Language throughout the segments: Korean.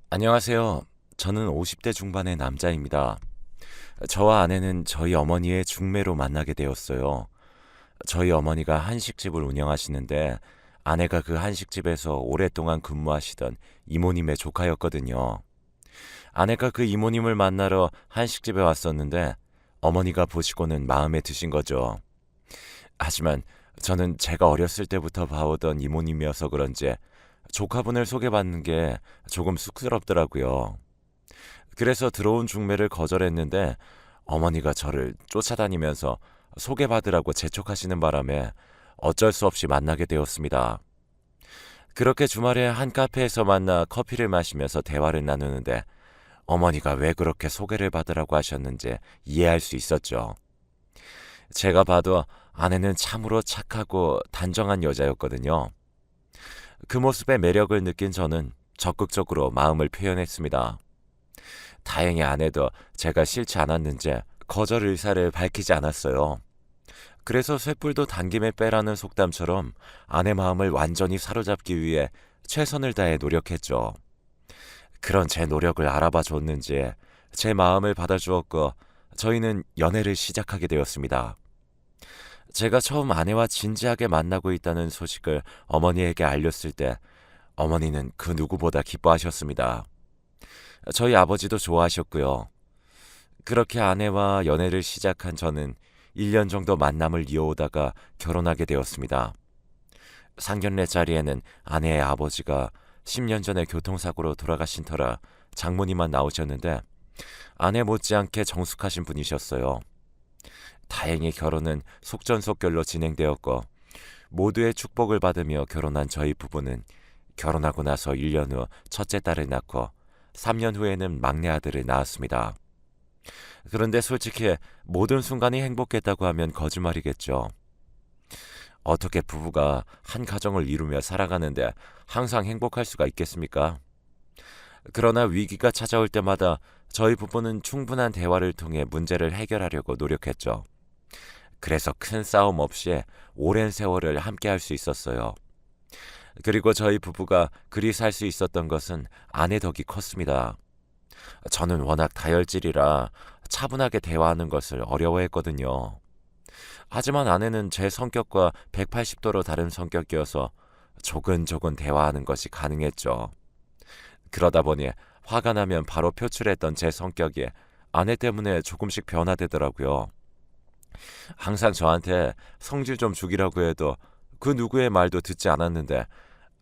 안녕하세요. 저는 50대 중반의 남자입니다. 저와 아내는 저희 어머니의 중매로 만나게 되었어요. 저희 어머니가 한식집을 운영하시는데 아내가 그 한식집에서 오랫동안 근무하시던 이모님의 조카였거든요. 아내가 그 이모님을 만나러 한식집에 왔었는데 어머니가 보시고는 마음에 드신 거죠. 하지만 저는 제가 어렸을 때부터 봐오던 이모님이어서 그런지 조카분을 소개받는 게 조금 쑥스럽더라고요. 그래서 들어온 중매를 거절했는데 어머니가 저를 쫓아다니면서 소개받으라고 재촉하시는 바람에 어쩔 수 없이 만나게 되었습니다. 그렇게 주말에 한 카페에서 만나 커피를 마시면서 대화를 나누는데 어머니가 왜 그렇게 소개를 받으라고 하셨는지 이해할 수 있었죠. 제가 봐도 아내는 참으로 착하고 단정한 여자였거든요. 그 모습에 매력을 느낀 저는 적극적으로 마음을 표현했습니다. 다행히 아내도 제가 싫지 않았는지 거절 의사를 밝히지 않았어요. 그래서 쇳불도 당김에 빼라는 속담처럼 아내 마음을 완전히 사로잡기 위해 최선을 다해 노력했죠. 그런 제 노력을 알아봐 줬는지 제 마음을 받아주었고 저희는 연애를 시작하게 되었습니다. 제가 처음 아내와 진지하게 만나고 있다는 소식을 어머니에게 알렸을 때 어머니는 그 누구보다 기뻐하셨습니다. 저희 아버지도 좋아하셨고요. 그렇게 아내와 연애를 시작한 저는 1년 정도 만남을 이어오다가 결혼하게 되었습니다. 상견례 자리에는 아내의 아버지가 10년 전에 교통사고로 돌아가신 터라 장모님만 나오셨는데 아내 못지않게 정숙하신 분이셨어요. 다행히 결혼은 속전속결로 진행되었고 모두의 축복을 받으며 결혼한 저희 부부는 결혼하고 나서 1년 후 첫째 딸을 낳고 3년 후에는 막내 아들을 낳았습니다. 그런데 솔직히 모든 순간이 행복했다고 하면 거짓말이겠죠. 어떻게 부부가 한 가정을 이루며 살아가는데 항상 행복할 수가 있겠습니까? 그러나 위기가 찾아올 때마다 저희 부부는 충분한 대화를 통해 문제를 해결하려고 노력했죠. 그래서 큰 싸움 없이 오랜 세월을 함께 할 수 있었어요. 그리고 저희 부부가 그리 살 수 있었던 것은 아내 덕이 컸습니다. 저는 워낙 다혈질이라 차분하게 대화하는 것을 어려워했거든요. 하지만 아내는 제 성격과 180도로 다른 성격이어서 조근조근 대화하는 것이 가능했죠. 그러다 보니 화가 나면 바로 표출했던 제 성격이 아내 때문에 조금씩 변화되더라고요. 항상 저한테 성질 좀 죽이라고 해도 그 누구의 말도 듣지 않았는데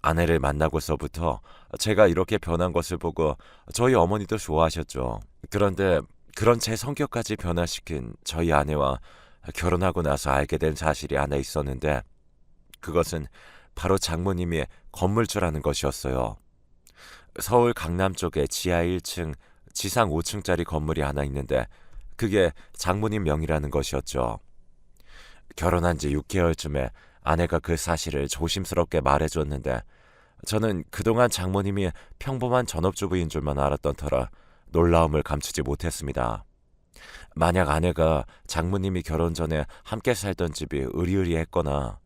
아내를 만나고서부터 제가 이렇게 변한 것을 보고 저희 어머니도 좋아하셨죠. 그런데 그런 제 성격까지 변화시킨 저희 아내와 결혼하고 나서 알게 된 사실이 하나 있었는데 그것은 바로 장모님이 건물주라는 것이었어요. 서울 강남 쪽에 지하 1층, 지상 5층짜리 건물이 하나 있는데 그게 장모님 명의라는 것이었죠. 결혼한 지 6개월쯤에 아내가 그 사실을 조심스럽게 말해줬는데 저는 그동안 장모님이 평범한 전업주부인 줄만 알았던 터라 놀라움을 감추지 못했습니다. 만약 아내가 장모님이 결혼 전에 함께 살던 집이 으리으리했거나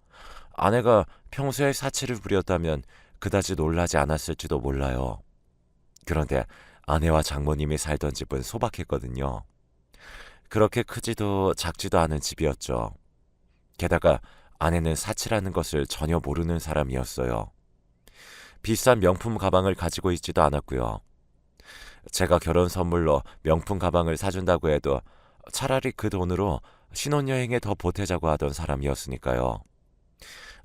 아내가 평소에 사치를 부렸다면 그다지 놀라지 않았을지도 몰라요. 그런데 아내와 장모님이 살던 집은 소박했거든요. 그렇게 크지도 작지도 않은 집이었죠. 게다가 아내는 사치라는 것을 전혀 모르는 사람이었어요. 비싼 명품 가방을 가지고 있지도 않았고요. 제가 결혼 선물로 명품 가방을 사준다고 해도 차라리 그 돈으로 신혼여행에 더 보태자고 하던 사람이었으니까요.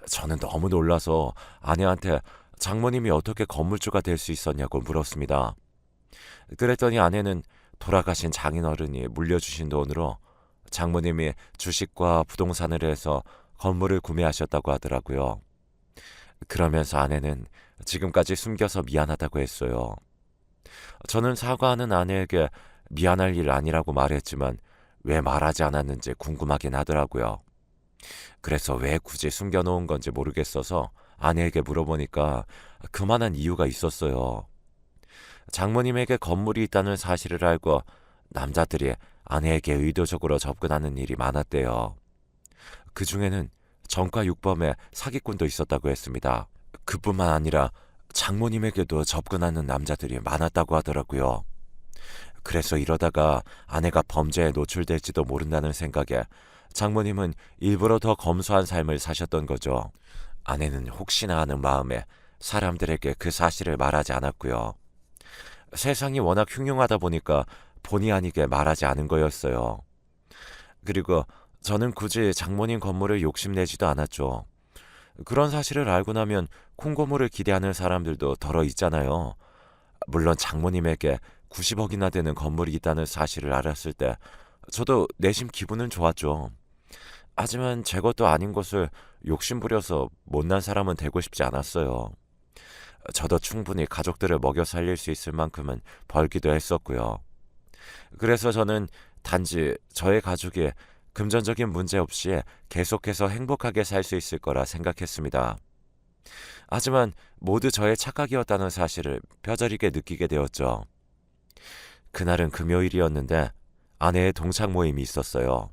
저는 너무 놀라서 아내한테 장모님이 어떻게 건물주가 될 수 있었냐고 물었습니다. 그랬더니 아내는 돌아가신 장인어른이 물려주신 돈으로 장모님이 주식과 부동산을 해서 건물을 구매하셨다고 하더라고요. 그러면서 아내는 지금까지 숨겨서 미안하다고 했어요. 저는 사과하는 아내에게 미안할 일 아니라고 말했지만 왜 말하지 않았는지 궁금하긴 하더라고요. 그래서 왜 굳이 숨겨놓은 건지 모르겠어서 아내에게 물어보니까 그만한 이유가 있었어요. 장모님에게 건물이 있다는 사실을 알고 남자들이 아내에게 의도적으로 접근하는 일이 많았대요. 그 중에는 전과 육범의 사기꾼도 있었다고 했습니다. 그뿐만 아니라 장모님에게도 접근하는 남자들이 많았다고 하더라고요. 그래서 이러다가 아내가 범죄에 노출될지도 모른다는 생각에 장모님은 일부러 더 검소한 삶을 사셨던 거죠. 아내는 혹시나 하는 마음에 사람들에게 그 사실을 말하지 않았고요. 세상이 워낙 흉흉하다 보니까 본의 아니게 말하지 않은 거였어요. 그리고 저는 굳이 장모님 건물을 욕심내지도 않았죠. 그런 사실을 알고 나면 콩고물을 기대하는 사람들도 덜어 있잖아요. 물론 장모님에게 90억이나 되는 건물이 있다는 사실을 알았을 때 저도 내심 기분은 좋았죠. 하지만 제 것도 아닌 것을 욕심부려서 못난 사람은 되고 싶지 않았어요. 저도 충분히 가족들을 먹여 살릴 수 있을 만큼은 벌기도 했었고요. 그래서 저는 단지 저의 가족이 금전적인 문제 없이 계속해서 행복하게 살 수 있을 거라 생각했습니다. 하지만 모두 저의 착각이었다는 사실을 뼈저리게 느끼게 되었죠. 그날은 금요일이었는데 아내의 동창 모임이 있었어요.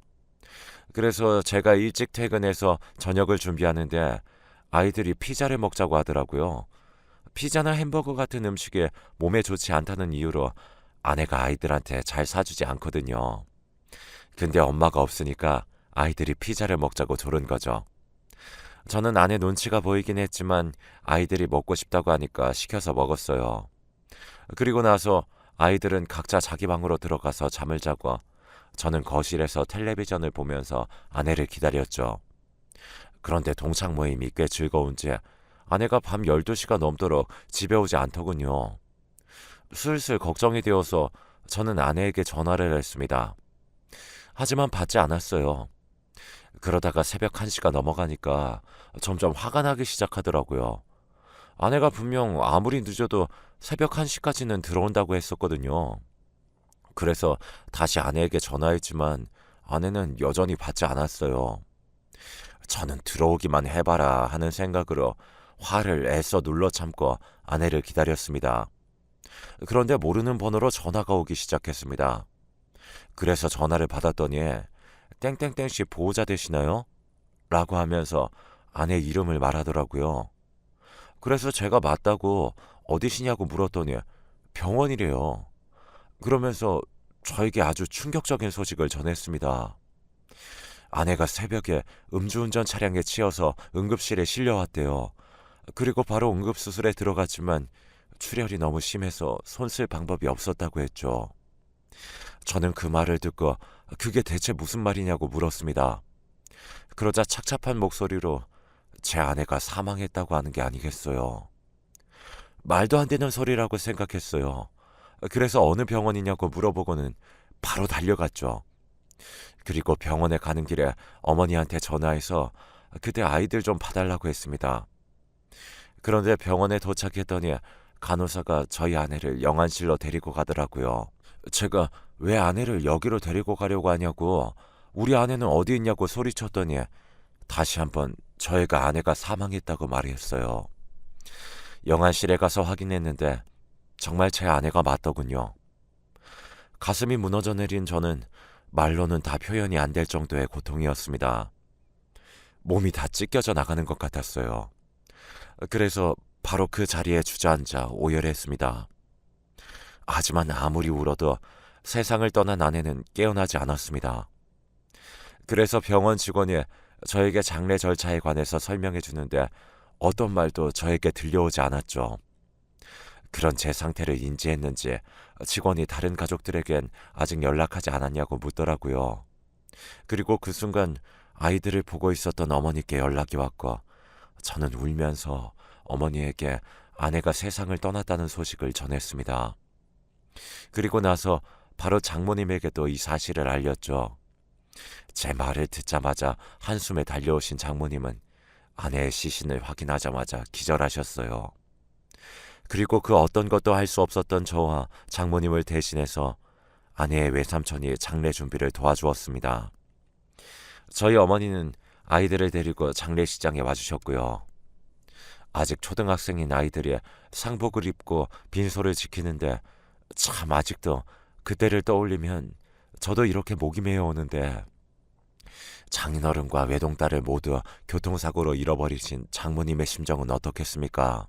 그래서 제가 일찍 퇴근해서 저녁을 준비하는데 아이들이 피자를 먹자고 하더라고요. 피자나 햄버거 같은 음식이 몸에 좋지 않다는 이유로 아내가 아이들한테 잘 사주지 않거든요. 근데 엄마가 없으니까 아이들이 피자를 먹자고 조른 거죠. 저는 아내 눈치가 보이긴 했지만 아이들이 먹고 싶다고 하니까 시켜서 먹었어요. 그리고 나서 아이들은 각자 자기 방으로 들어가서 잠을 자고 저는 거실에서 텔레비전을 보면서 아내를 기다렸죠. 그런데 동창 모임이 꽤 즐거운지 아내가 밤 12시가 넘도록 집에 오지 않더군요. 슬슬 걱정이 되어서 저는 아내에게 전화를 했습니다. 하지만 받지 않았어요. 그러다가 새벽 1시가 넘어가니까 점점 화가 나기 시작하더라고요. 아내가 분명 아무리 늦어도 새벽 1시까지는 들어온다고 했었거든요. 그래서 다시 아내에게 전화했지만 아내는 여전히 받지 않았어요. 저는 들어오기만 해봐라 하는 생각으로 화를 애써 눌러 참고 아내를 기다렸습니다. 그런데 모르는 번호로 전화가 오기 시작했습니다. 그래서 전화를 받았더니 땡땡땡씨 보호자 되시나요? 라고 하면서 아내 이름을 말하더라고요. 그래서 제가 맞다고 어디시냐고 물었더니 병원이래요. 그러면서 저에게 아주 충격적인 소식을 전했습니다. 아내가 새벽에 음주운전 차량에 치여서 응급실에 실려왔대요. 그리고 바로 응급수술에 들어갔지만 출혈이 너무 심해서 손 쓸 방법이 없었다고 했죠. 저는 그 말을 듣고 그게 대체 무슨 말이냐고 물었습니다. 그러자 착잡한 목소리로 제 아내가 사망했다고 하는 게 아니겠어요. 말도 안 되는 소리라고 생각했어요. 그래서 어느 병원이냐고 물어보고는 바로 달려갔죠. 그리고 병원에 가는 길에 어머니한테 전화해서 그때 아이들 좀 봐달라고 했습니다. 그런데 병원에 도착했더니 간호사가 저희 아내를 영안실로 데리고 가더라고요. 제가 왜 아내를 여기로 데리고 가려고 하냐고, 우리 아내는 어디 있냐고 소리쳤더니 다시 한번 저희가 아내가 사망했다고 말했어요. 영안실에 가서 확인했는데 정말 제 아내가 맞더군요. 가슴이 무너져 내린 저는 말로는 다 표현이 안 될 정도의 고통이었습니다. 몸이 다 찢겨져 나가는 것 같았어요. 그래서 바로 그 자리에 주저앉아 오열했습니다. 하지만 아무리 울어도 세상을 떠난 아내는 깨어나지 않았습니다. 그래서 병원 직원이 저에게 장례 절차에 관해서 설명해 주는데 어떤 말도 저에게 들려오지 않았죠. 그런 제 상태를 인지했는지 직원이 다른 가족들에겐 아직 연락하지 않았냐고 묻더라고요. 그리고 그 순간 아이들을 보고 있었던 어머니께 연락이 왔고 저는 울면서 어머니에게 아내가 세상을 떠났다는 소식을 전했습니다. 그리고 나서 바로 장모님에게도 이 사실을 알렸죠. 제 말을 듣자마자 한숨에 달려오신 장모님은 아내의 시신을 확인하자마자 기절하셨어요. 그리고 그 어떤 것도 할 수 없었던 저와 장모님을 대신해서 아내의 외삼촌이 장례 준비를 도와주었습니다. 저희 어머니는 아이들을 데리고 장례식장에 와주셨고요. 아직 초등학생인 아이들이 상복을 입고 빈소를 지키는데 참 아직도 그때를 떠올리면 저도 이렇게 목이 메어오는데 장인어른과 외동딸을 모두 교통사고로 잃어버리신 장모님의 심정은 어떻겠습니까?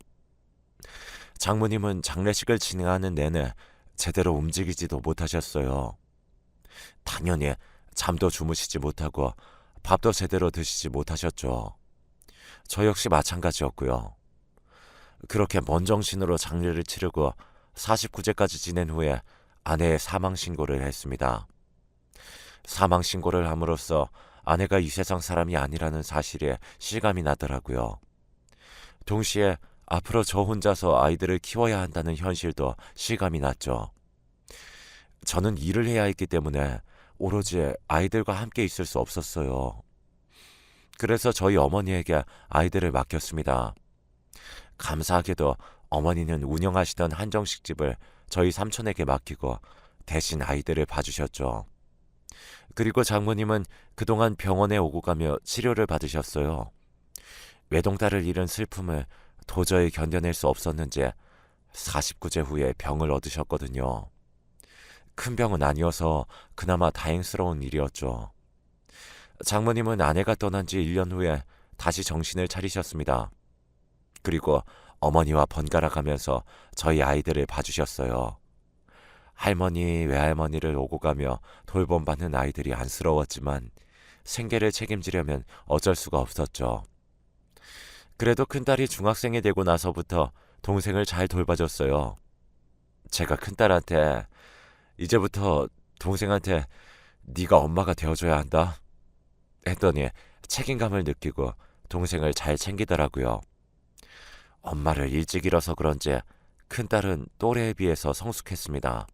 장모님은 장례식을 진행하는 내내 제대로 움직이지도 못하셨어요. 당연히 잠도 주무시지 못하고 밥도 제대로 드시지 못하셨죠. 저 역시 마찬가지였고요. 그렇게 먼 정신으로 장례를 치르고 49제까지 지낸 후에 아내의 사망 신고를 했습니다. 사망 신고를 함으로써 아내가 이 세상 사람이 아니라는 사실에 실감이 나더라고요. 동시에 앞으로 저 혼자서 아이들을 키워야 한다는 현실도 실감이 났죠. 저는 일을 해야 했기 때문에 오로지 아이들과 함께 있을 수 없었어요. 그래서 저희 어머니에게 아이들을 맡겼습니다. 감사하게도 어머니는 운영하시던 한정식집을 저희 삼촌에게 맡기고 대신 아이들을 봐주셨죠. 그리고 장모님은 그동안 병원에 오고 가며 치료를 받으셨어요. 외동딸을 잃은 슬픔을 도저히 견뎌낼 수 없었는지 49제 후에 병을 얻으셨거든요. 큰 병은 아니어서 그나마 다행스러운 일이었죠. 장모님은 아내가 떠난 지 1년 후에 다시 정신을 차리셨습니다. 그리고 어머니와 번갈아 가면서 저희 아이들을 봐주셨어요. 할머니, 외할머니를 오고 가며 돌봄받는 아이들이 안쓰러웠지만 생계를 책임지려면 어쩔 수가 없었죠. 그래도 큰딸이 중학생이 되고 나서부터 동생을 잘 돌봐줬어요. 제가 큰딸한테 이제부터 동생한테 네가 엄마가 되어줘야 한다 했더니 책임감을 느끼고 동생을 잘 챙기더라고요. 엄마를 일찍 잃어서 그런지 큰딸은 또래에 비해서 성숙했습니다.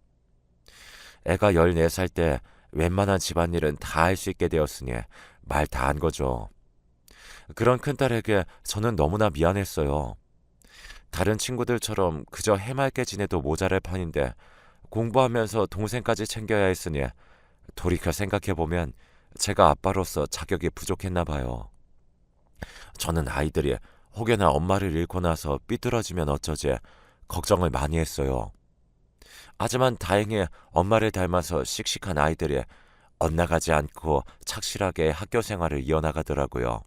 애가 14살 때 웬만한 집안일은 다 할 수 있게 되었으니 말 다 한 거죠. 그런 큰딸에게 저는 너무나 미안했어요. 다른 친구들처럼 그저 해맑게 지내도 모자랄 판인데 공부하면서 동생까지 챙겨야 했으니 돌이켜 생각해보면 제가 아빠로서 자격이 부족했나 봐요. 저는 아이들이 혹여나 엄마를 잃고 나서 삐뚤어지면 어쩌지 걱정을 많이 했어요. 하지만 다행히 엄마를 닮아서 씩씩한 아이들이 엇나가지 않고 착실하게 학교 생활을 이어나가더라고요.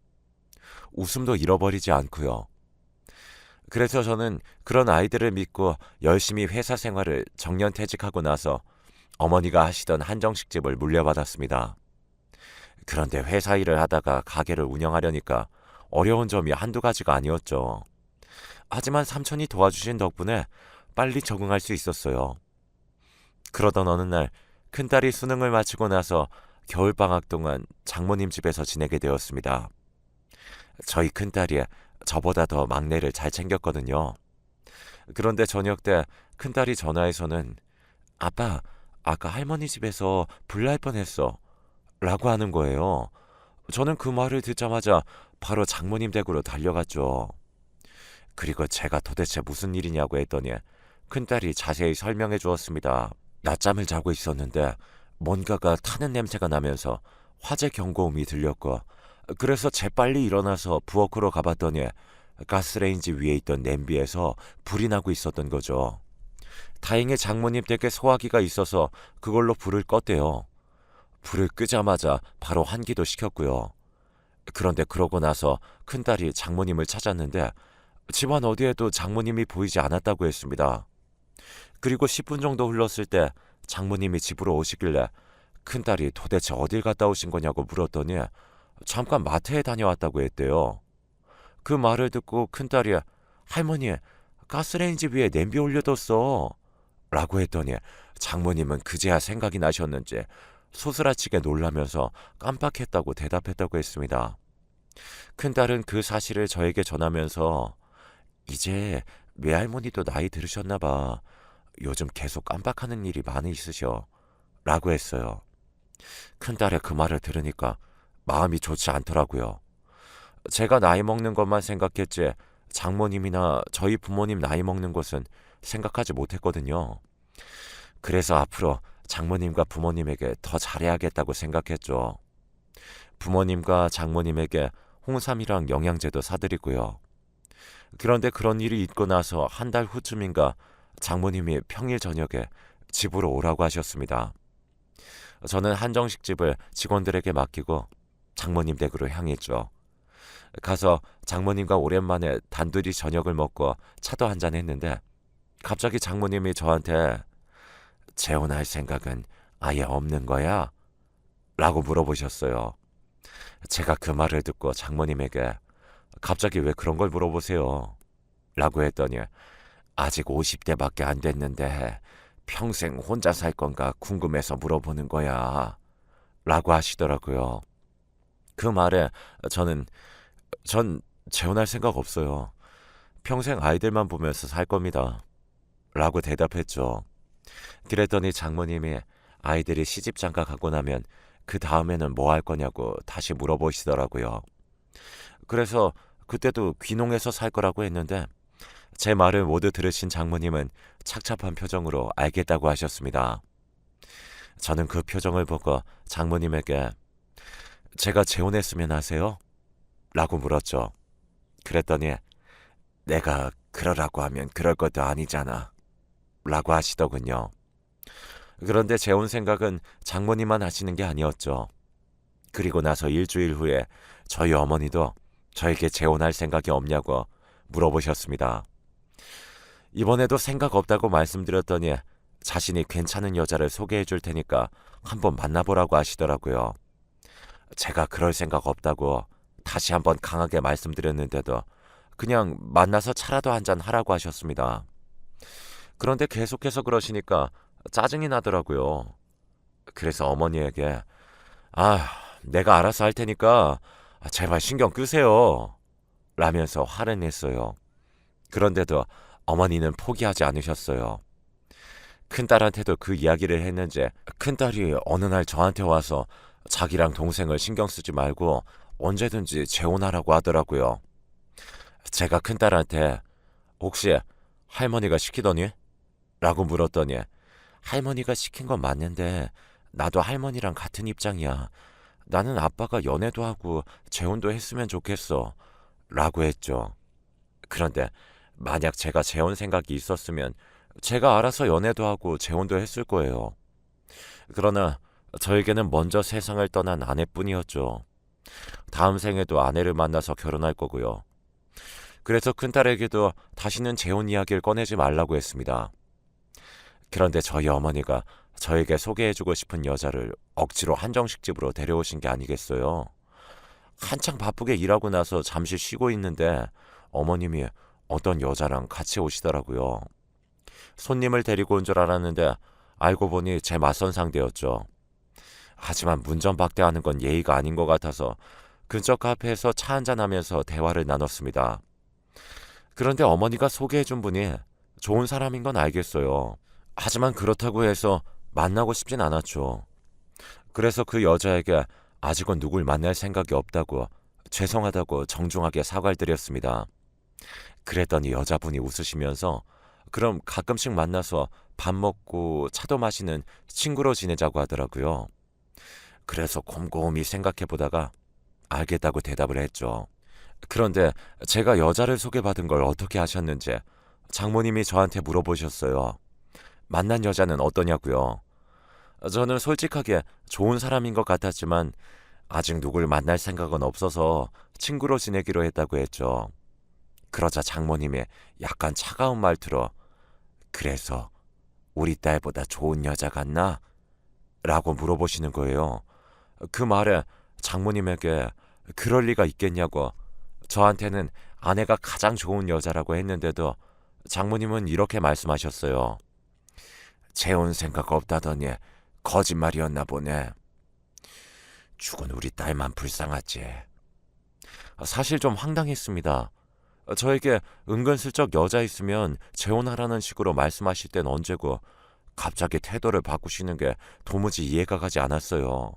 웃음도 잃어버리지 않고요. 그래서 저는 그런 아이들을 믿고 열심히 회사 생활을 정년퇴직하고 나서 어머니가 하시던 한정식집을 물려받았습니다. 그런데 회사 일을 하다가 가게를 운영하려니까 어려운 점이 한두 가지가 아니었죠. 하지만 삼촌이 도와주신 덕분에 빨리 적응할 수 있었어요. 그러던 어느 날 큰딸이 수능을 마치고 나서 겨울방학 동안 장모님 집에서 지내게 되었습니다. 저희 큰딸이 저보다 더 막내를 잘 챙겼거든요. 그런데 저녁 때 큰딸이 전화해서는 아빠, 아까 할머니 집에서 불 날 뻔했어 라고 하는 거예요. 저는 그 말을 듣자마자 바로 장모님 댁으로 달려갔죠. 그리고 제가 도대체 무슨 일이냐고 했더니 큰딸이 자세히 설명해 주었습니다. 낮잠을 자고 있었는데 뭔가가 타는 냄새가 나면서 화재 경고음이 들렸고 그래서 재빨리 일어나서 부엌으로 가봤더니 가스레인지 위에 있던 냄비에서 불이 나고 있었던 거죠. 다행히 장모님 댁에 소화기가 있어서 그걸로 불을 껐대요. 불을 끄자마자 바로 환기도 시켰고요. 그런데 그러고 나서 큰딸이 장모님을 찾았는데 집안 어디에도 장모님이 보이지 않았다고 했습니다. 그리고 10분 정도 흘렀을 때 장모님이 집으로 오시길래 큰딸이 도대체 어딜 갔다 오신 거냐고 물었더니 잠깐 마트에 다녀왔다고 했대요. 그 말을 듣고 큰딸이 할머니 가스레인지 위에 냄비 올려뒀어 라고 했더니 장모님은 그제야 생각이 나셨는지 소스라치게 놀라면서 깜빡했다고 대답했다고 했습니다. 큰딸은 그 사실을 저에게 전하면서 이제 외할머니도 나이 들으셨나 봐. 요즘 계속 깜빡하는 일이 많이 있으셔 라고 했어요. 큰딸의 그 말을 들으니까 마음이 좋지 않더라고요. 제가 나이 먹는 것만 생각했지 장모님이나 저희 부모님 나이 먹는 것은 생각하지 못했거든요. 그래서 앞으로 장모님과 부모님에게 더 잘해야겠다고 생각했죠. 부모님과 장모님에게 홍삼이랑 영양제도 사드리고요. 그런데 그런 일이 있고 나서 한 달 후쯤인가 장모님이 평일 저녁에 집으로 오라고 하셨습니다. 저는 한정식집을 직원들에게 맡기고 장모님 댁으로 향했죠. 가서 장모님과 오랜만에 단둘이 저녁을 먹고 차도 한잔 했는데 갑자기 장모님이 저한테 재혼할 생각은 아예 없는 거야? 라고 물어보셨어요. 제가 그 말을 듣고 장모님에게 갑자기 왜 그런 걸 물어보세요? 라고 했더니 아직 50대밖에 안 됐는데 평생 혼자 살 건가 궁금해서 물어보는 거야. 라고 하시더라고요. 그 말에 저는 전 재혼할 생각 없어요. 평생 아이들만 보면서 살 겁니다. 라고 대답했죠. 그랬더니 장모님이 아이들이 시집 장가 가고 나면 그 다음에는 뭐 할 거냐고 다시 물어보시더라고요. 그래서 그때도 귀농해서 살 거라고 했는데 제 말을 모두 들으신 장모님은 착잡한 표정으로 알겠다고 하셨습니다. 저는 그 표정을 보고 장모님에게 제가 재혼했으면 하세요? 라고 물었죠. 그랬더니 내가 그러라고 하면 그럴 것도 아니잖아. 라고 하시더군요. 그런데 재혼 생각은 장모님만 하시는 게 아니었죠. 그리고 나서 일주일 후에 저희 어머니도 저에게 재혼할 생각이 없냐고 물어보셨습니다. 이번에도 생각 없다고 말씀드렸더니 자신이 괜찮은 여자를 소개해 줄 테니까 한번 만나보라고 하시더라고요. 제가 그럴 생각 없다고 다시 한번 강하게 말씀드렸는데도 그냥 만나서 차라도 한잔 하라고 하셨습니다. 그런데 계속해서 그러시니까 짜증이 나더라고요. 그래서 어머니에게 내가 알아서 할 테니까 제발 신경 끄세요. 라면서 화를 냈어요. 그런데도 어머니는 포기하지 않으셨어요. 큰딸한테도 그 이야기를 했는지 큰딸이 어느 날 저한테 와서 자기랑 동생을 신경 쓰지 말고 언제든지 재혼하라고 하더라고요. 제가 큰딸한테 혹시 할머니가 시키더니? 라고 물었더니 할머니가 시킨 건 맞는데 나도 할머니랑 같은 입장이야. 나는 아빠가 연애도 하고 재혼도 했으면 좋겠어. 라고 했죠. 그런데 만약 제가 재혼 생각이 있었으면 제가 알아서 연애도 하고 재혼도 했을 거예요. 그러나 저에게는 먼저 세상을 떠난 아내뿐이었죠. 다음 생에도 아내를 만나서 결혼할 거고요. 그래서 큰딸에게도 다시는 재혼 이야기를 꺼내지 말라고 했습니다. 그런데 저희 어머니가 저에게 소개해주고 싶은 여자를 억지로 한정식 집으로 데려오신 게 아니겠어요. 한창 바쁘게 일하고 나서 잠시 쉬고 있는데 어머님이 어떤 여자랑 같이 오시더라고요. 손님을 데리고 온 줄 알았는데 알고 보니 제 맞선 상대였죠. 하지만 문전박대하는 건 예의가 아닌 것 같아서 근처 카페에서 차 한잔하면서 대화를 나눴습니다. 그런데 어머니가 소개해준 분이 좋은 사람인 건 알겠어요. 하지만 그렇다고 해서 만나고 싶진 않았죠. 그래서 그 여자에게 아직은 누굴 만날 생각이 없다고 죄송하다고 정중하게 사과를 드렸습니다. 그랬더니 여자분이 웃으시면서 그럼 가끔씩 만나서 밥 먹고 차도 마시는 친구로 지내자고 하더라고요. 그래서 곰곰이 생각해보다가 알겠다고 대답을 했죠. 그런데 제가 여자를 소개받은 걸 어떻게 아셨는지 장모님이 저한테 물어보셨어요. 만난 여자는 어떠냐고요. 저는 솔직하게 좋은 사람인 것 같았지만 아직 누굴 만날 생각은 없어서 친구로 지내기로 했다고 했죠. 그러자 장모님이 약간 차가운 말투로 그래서 우리 딸보다 좋은 여자 같나? 라고 물어보시는 거예요. 그 말에 장모님에게 그럴 리가 있겠냐고 저한테는 아내가 가장 좋은 여자라고 했는데도 장모님은 이렇게 말씀하셨어요. 재혼 생각 없다더니 거짓말이었나 보네. 죽은 우리 딸만 불쌍하지. 사실 좀 황당했습니다. 저에게 은근슬쩍 여자 있으면 재혼하라는 식으로 말씀하실 땐 언제고 갑자기 태도를 바꾸시는 게 도무지 이해가 가지 않았어요.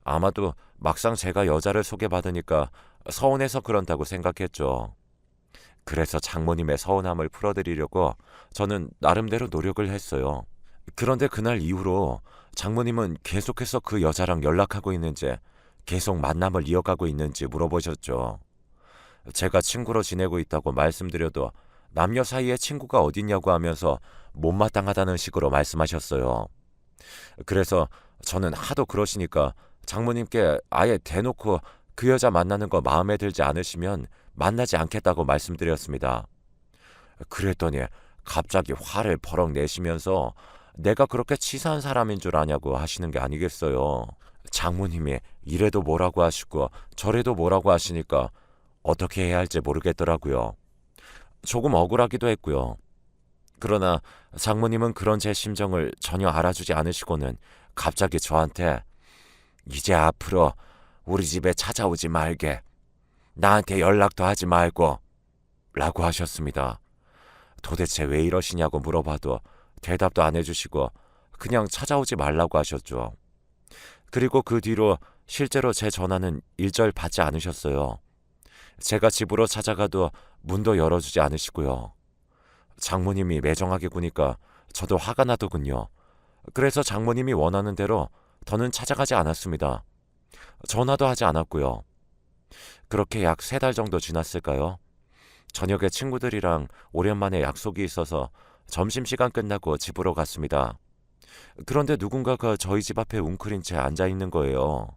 아마도 막상 제가 여자를 소개받으니까 서운해서 그런다고 생각했죠. 그래서 장모님의 서운함을 풀어드리려고 저는 나름대로 노력을 했어요. 그런데 그날 이후로 장모님은 계속해서 그 여자랑 연락하고 있는지 계속 만남을 이어가고 있는지 물어보셨죠. 제가 친구로 지내고 있다고 말씀드려도 남녀 사이에 친구가 어딨냐고 하면서 못마땅하다는 식으로 말씀하셨어요. 그래서 저는 하도 그러시니까 장모님께 아예 대놓고 그 여자 만나는 거 마음에 들지 않으시면 만나지 않겠다고 말씀드렸습니다. 그랬더니 갑자기 화를 버럭 내시면서 내가 그렇게 치사한 사람인 줄 아냐고 하시는 게 아니겠어요. 장모님이 이래도 뭐라고 하시고 저래도 뭐라고 하시니까 어떻게 해야 할지 모르겠더라고요. 조금 억울하기도 했고요. 그러나 장모님은 그런 제 심정을 전혀 알아주지 않으시고는 갑자기 저한테 이제 앞으로 우리 집에 찾아오지 말게. 나한테 연락도 하지 말고 라고 하셨습니다. 도대체 왜 이러시냐고 물어봐도 대답도 안 해주시고 그냥 찾아오지 말라고 하셨죠. 그리고 그 뒤로 실제로 제 전화는 일절 받지 않으셨어요. 제가 집으로 찾아가도 문도 열어주지 않으시고요. 장모님이 매정하게 구니까 저도 화가 나더군요. 그래서 장모님이 원하는 대로 더는 찾아가지 않았습니다. 전화도 하지 않았고요. 그렇게 약 3달 정도 지났을까요? 저녁에 친구들이랑 오랜만에 약속이 있어서 점심시간 끝나고 집으로 갔습니다. 그런데 누군가가 저희 집 앞에 웅크린 채 앉아있는 거예요.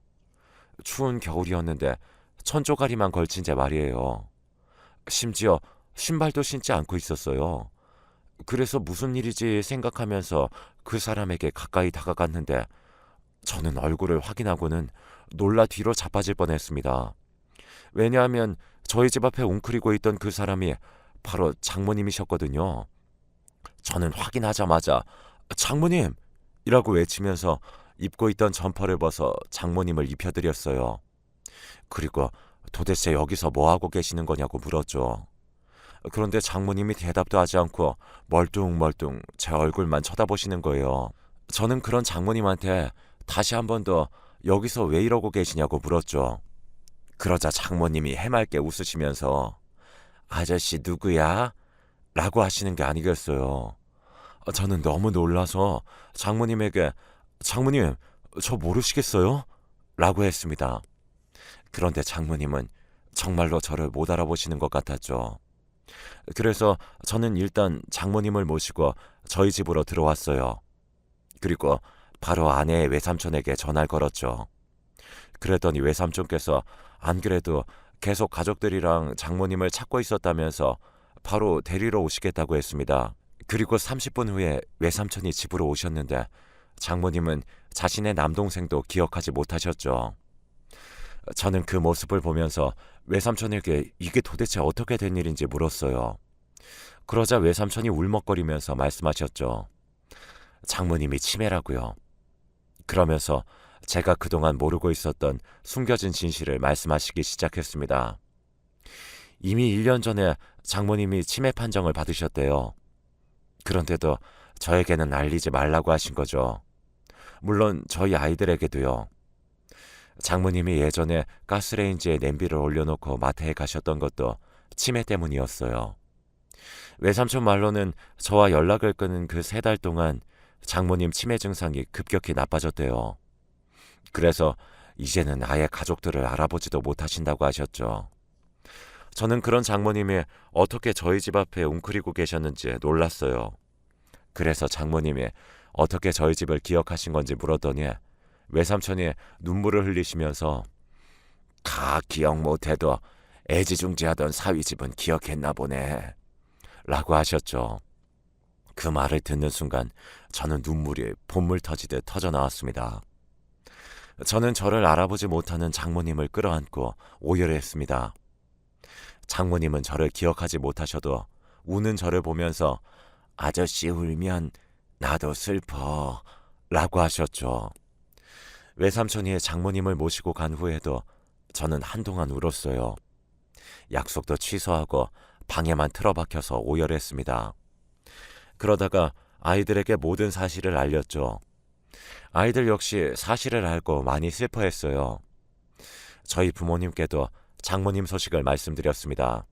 추운 겨울이었는데 천조가리만 걸친 채 말이에요. 심지어 신발도 신지 않고 있었어요. 그래서 무슨 일이지 생각하면서 그 사람에게 가까이 다가갔는데 저는 얼굴을 확인하고는 놀라 뒤로 자빠질 뻔했습니다. 왜냐하면 저희 집 앞에 웅크리고 있던 그 사람이 바로 장모님이셨거든요. 저는 확인하자마자 장모님! 이라고 외치면서 입고 있던 점퍼를 벗어 장모님을 입혀드렸어요. 그리고 도대체 여기서 뭐하고 계시는 거냐고 물었죠. 그런데 장모님이 대답도 하지 않고 멀뚱멀뚱 제 얼굴만 쳐다보시는 거예요. 저는 그런 장모님한테 다시 한 번 더 여기서 왜 이러고 계시냐고 물었죠. 그러자 장모님이 해맑게 웃으시면서 아저씨 누구야? 라고 하시는 게 아니겠어요. 저는 너무 놀라서 장모님에게 장모님 저 모르시겠어요? 라고 했습니다. 그런데 장모님은 정말로 저를 못 알아보시는 것 같았죠. 그래서 저는 일단 장모님을 모시고 저희 집으로 들어왔어요. 그리고 바로 아내의 외삼촌에게 전화를 걸었죠. 그랬더니 외삼촌께서 안 그래도 계속 가족들이랑 장모님을 찾고 있었다면서 바로 데리러 오시겠다고 했습니다. 그리고 30분 후에 외삼촌이 집으로 오셨는데 장모님은 자신의 남동생도 기억하지 못하셨죠. 저는 그 모습을 보면서 외삼촌에게 이게 도대체 어떻게 된 일인지 물었어요. 그러자 외삼촌이 울먹거리면서 말씀하셨죠. 장모님이 치매라고요. 그러면서 제가 그동안 모르고 있었던 숨겨진 진실을 말씀하시기 시작했습니다. 이미 1년 전에 장모님이 치매 판정을 받으셨대요. 그런데도 저에게는 알리지 말라고 하신 거죠. 물론 저희 아이들에게도요. 장모님이 예전에 가스레인지에 냄비를 올려놓고 마트에 가셨던 것도 치매 때문이었어요. 외삼촌 말로는 저와 연락을 끊은 그 3달 동안 장모님 치매 증상이 급격히 나빠졌대요. 그래서 이제는 아예 가족들을 알아보지도 못하신다고 하셨죠. 저는 그런 장모님이 어떻게 저희 집 앞에 웅크리고 계셨는지 놀랐어요. 그래서 장모님이 어떻게 저희 집을 기억하신 건지 물었더니 외삼촌이 눈물을 흘리시면서 다 기억 못해도 애지중지하던 사위집은 기억했나 보네 라고 하셨죠. 그 말을 듣는 순간 저는 눈물이 봇물 터지듯 터져나왔습니다. 저는 저를 알아보지 못하는 장모님을 끌어안고 오열했습니다. 장모님은 저를 기억하지 못하셔도 우는 저를 보면서 아저씨 울면 나도 슬퍼 라고 하셨죠. 외삼촌이 장모님을 모시고 간 후에도 저는 한동안 울었어요. 약속도 취소하고 방에만 틀어박혀서 오열했습니다. 그러다가 아이들에게 모든 사실을 알렸죠. 아이들 역시 사실을 알고 많이 슬퍼했어요. 저희 부모님께도 장모님 소식을 말씀드렸습니다.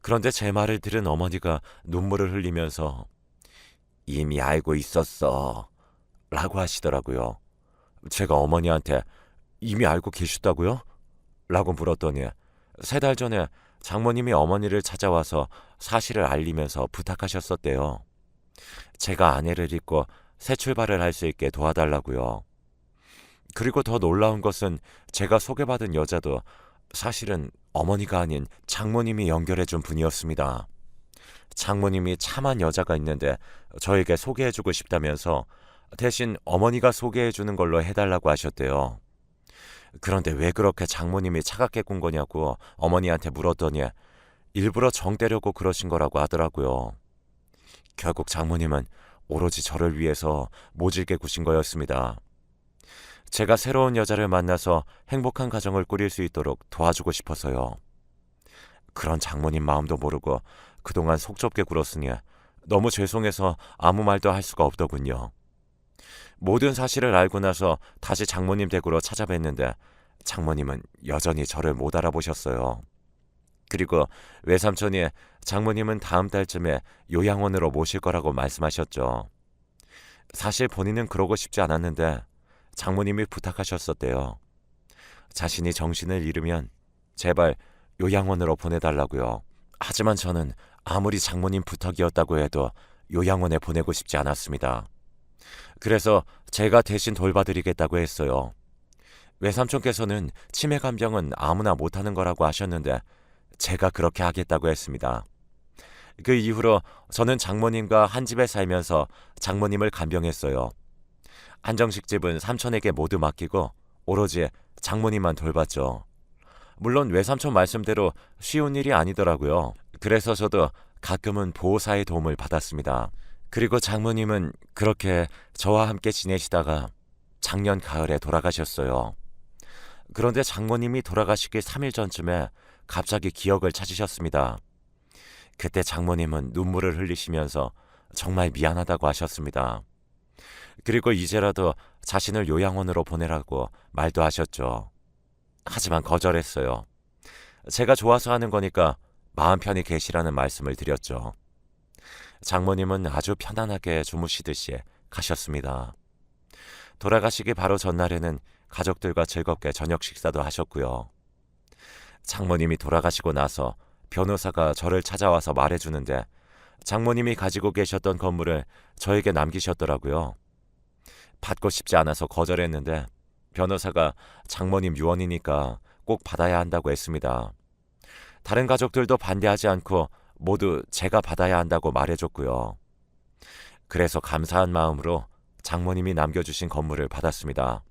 그런데 제 말을 들은 어머니가 눈물을 흘리면서 이미 알고 있었어 라고 하시더라고요. 제가 어머니한테 이미 알고 계셨다고요? 라고 물었더니 3달 전에 장모님이 어머니를 찾아와서 사실을 알리면서 부탁하셨었대요. 제가 아내를 잊고 새 출발을 할 수 있게 도와달라고요. 그리고 더 놀라운 것은 제가 소개받은 여자도 사실은 어머니가 아닌 장모님이 연결해준 분이었습니다. 장모님이 참한 여자가 있는데 저에게 소개해주고 싶다면서 대신 어머니가 소개해주는 걸로 해달라고 하셨대요. 그런데 왜 그렇게 장모님이 차갑게 군 거냐고 어머니한테 물었더니 일부러 정 떼려고 그러신 거라고 하더라고요. 결국 장모님은 오로지 저를 위해서 모질게 구신 거였습니다. 제가 새로운 여자를 만나서 행복한 가정을 꾸릴 수 있도록 도와주고 싶어서요. 그런 장모님 마음도 모르고 그동안 속 좁게 굴었으니 너무 죄송해서 아무 말도 할 수가 없더군요. 모든 사실을 알고 나서 다시 장모님 댁으로 찾아뵀는데 장모님은 여전히 저를 못 알아보셨어요. 그리고 외삼촌이 장모님은 다음 달쯤에 요양원으로 모실 거라고 말씀하셨죠. 사실 본인은 그러고 싶지 않았는데 장모님이 부탁하셨었대요. 자신이 정신을 잃으면 제발 요양원으로 보내달라고요. 하지만 저는 아무리 장모님 부탁이었다고 해도 요양원에 보내고 싶지 않았습니다. 그래서 제가 대신 돌봐드리겠다고 했어요. 외삼촌께서는 치매 간병은 아무나 못하는 거라고 하셨는데 제가 그렇게 하겠다고 했습니다. 그 이후로 저는 장모님과 한 집에 살면서 장모님을 간병했어요. 한정식 집은 삼촌에게 모두 맡기고 오로지 장모님만 돌봤죠. 물론 외삼촌 말씀대로 쉬운 일이 아니더라고요. 그래서 저도 가끔은 보호사의 도움을 받았습니다. 그리고 장모님은 그렇게 저와 함께 지내시다가 작년 가을에 돌아가셨어요. 그런데 장모님이 돌아가시기 3일 전쯤에 갑자기 기억을 찾으셨습니다. 그때 장모님은 눈물을 흘리시면서 정말 미안하다고 하셨습니다. 그리고 이제라도 자신을 요양원으로 보내라고 말도 하셨죠. 하지만 거절했어요. 제가 좋아서 하는 거니까 마음 편히 계시라는 말씀을 드렸죠. 장모님은 아주 편안하게 주무시듯이 가셨습니다. 돌아가시기 바로 전날에는 가족들과 즐겁게 저녁 식사도 하셨고요. 장모님이 돌아가시고 나서 변호사가 저를 찾아와서 말해주는데 장모님이 가지고 계셨던 건물을 저에게 남기셨더라고요. 받고 싶지 않아서 거절했는데 변호사가 장모님 유언이니까 꼭 받아야 한다고 했습니다. 다른 가족들도 반대하지 않고 모두 제가 받아야 한다고 말해줬고요. 그래서 감사한 마음으로 장모님이 남겨주신 건물을 받았습니다.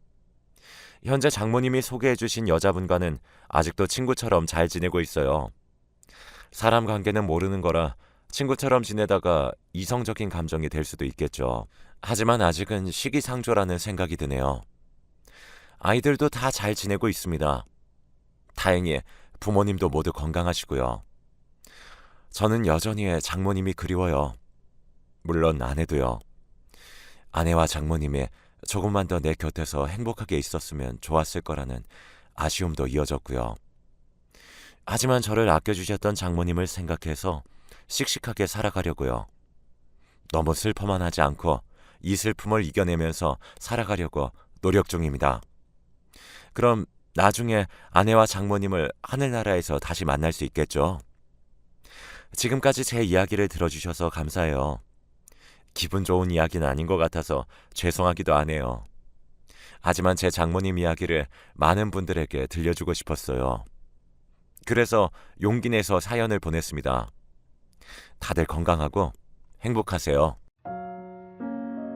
현재 장모님이 소개해주신 여자분과는 아직도 친구처럼 잘 지내고 있어요. 사람 관계는 모르는 거라 친구처럼 지내다가 이성적인 감정이 될 수도 있겠죠. 하지만 아직은 시기상조라는 생각이 드네요. 아이들도 다 잘 지내고 있습니다. 다행히 부모님도 모두 건강하시고요. 저는 여전히 장모님이 그리워요. 물론 아내도요. 아내와 장모님이 조금만 더 내 곁에서 행복하게 있었으면 좋았을 거라는 아쉬움도 이어졌고요. 하지만 저를 아껴주셨던 장모님을 생각해서 씩씩하게 살아가려고요. 너무 슬퍼만 하지 않고 이 슬픔을 이겨내면서 살아가려고 노력 중입니다. 그럼 나중에 아내와 장모님을 하늘나라에서 다시 만날 수 있겠죠? 지금까지 제 이야기를 들어주셔서 감사해요. 기분 좋은 이야기는 아닌 것 같아서 죄송하기도 하네요. 하지만 제 장모님 이야기를 많은 분들에게 들려주고 싶었어요. 그래서 용기 내서 사연을 보냈습니다. 다들 건강하고 행복하세요.